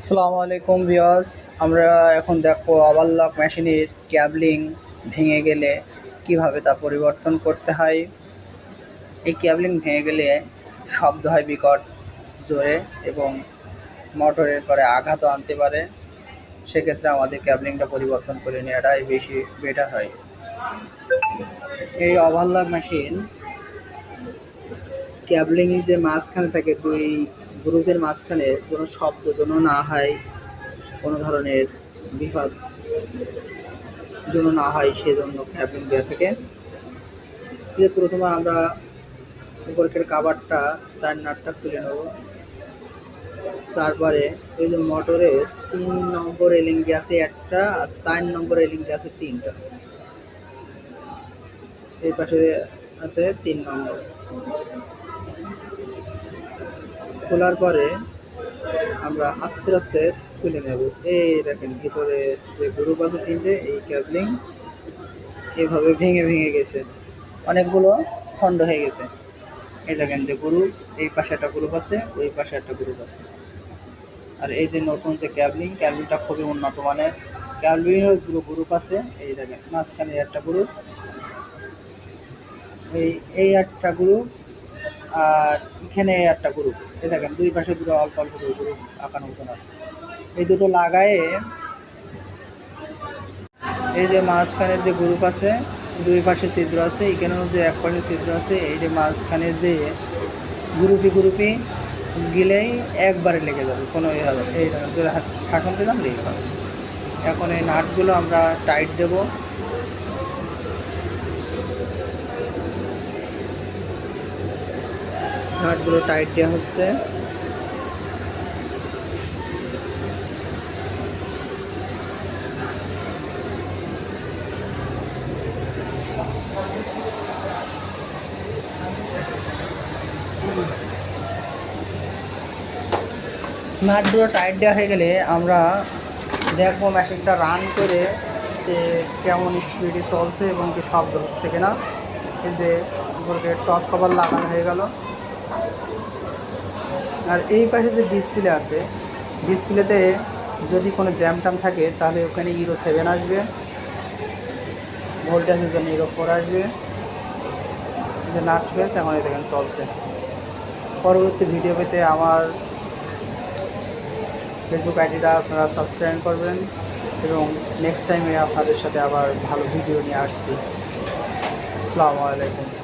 আসসালামু আলাইকুম ভিউয়ার্স। আমরা এখন দেখবো ওভারলক মেশিনের ক্যাবলিং ভেঙে গেলে কিভাবে তা পরিবর্তন করতে হয়। এই ক্যাবলিং ভেঙে গেলে শব্দ হয় বিকট জোরে এবং মোটরের পরে আঘাতও আনতে পারে। সেক্ষেত্রে আমাদের ক্যাবলিংটা পরিবর্তন করে নেওয়াটাই বেশি বেটার হয়। এই ওভারলক মেশিন ক্যাবলিং যে মাঝখানে থাকে, দুই গ্রুপের মাঝখানে যেন শব্দ যেন না হয়, কোনো ধরনের বিপদ যেন না হয়, সেজন্য ক্যাবলিং দেওয়া থাকে। যে প্রথমে আমরা উপরের কাভারটা, সাইড নাটটা খুলে নেব। তারপরে এই যে মোটরের 3 নম্বর এলিঙ্গি আছে একটা, আর 4 নম্বর এলিঙ্গি আছে 3টা। এই পাশে আছে 3 নম্বর। খোলার পরে আমরা আস্তে আস্তে খুলে নেব। এই দেখেন ভিতরে যে গ্রুপ আছে 3টে, এই ক্যাবলিং এভাবে ভেঙে ভেঙে গেছে, অনেকগুলো খণ্ড হয়ে গেছে। এই দেখেন যে গ্রুপ, এই পাশে একটা গ্রুপ আছে, ওই পাশে একটা গ্রুপ আছে। আর এই যে নতুন যে ক্যাবলিংটা খুবই উন্নত মানের। ক্যাবলিংয়ের গ্রুপ আছে, এই দেখেন মাঝখানে একটা গ্রুপ, এই একটা গ্রুপ, আর এখানে একটা গ্রুপ। এই দেখেন দুই পাশে দুটো অল্প অল্প গ্রুপ আঁকানো মতন আছে। এই দুটো লাগায়ে এই যে মাঝখানে যে গ্রুপ আছে, দুই পাশে ছিদ্র আছে, এখানেও যে এক পাশে ছিদ্র আছে, এই যে মাঝখানে যে গ্রুপি গিলেই একবারে লেগে যাবে, কোনো ইয়ে হবে। এই দেখেন জোরে শাসন দিলাম, লেগে যাবে। এখন এই নাটগুলো আমরা টাইট দেব। নাটগুলো টাইট দেওয়া হচ্ছে। নাটগুলো টাইট দেওয়া হয়ে গেলে আমরা দেখবো মেশিনটা রান করে যে কেমন স্পিডে চলছে এবং কি শব্দ হচ্ছে কিনা। এই যে উপরে টপ কভার লাগানো হয়ে গেল। আর এই পাশে যে ডিসপ্লে আছে, ডিসপ্লেতে যদি কোনো জ্যাম ট্যাম থাকে তাহলে ওখানে ইউরো 7 আসবে, ভোল্টেজের জন্য ইউরো 4 আসবে। যে নাট হয়েছে এখন এই দেখেন চলছে। পরবর্তী ভিডিও পেতে আমার ফেসবুক আইডিটা আপনারা সাবস্ক্রাইব করবেন এবং নেক্সট টাইমে আপনাদের সাথে আবার ভালো ভিডিও নিয়ে আসছি। আসসালামু আলাইকুম।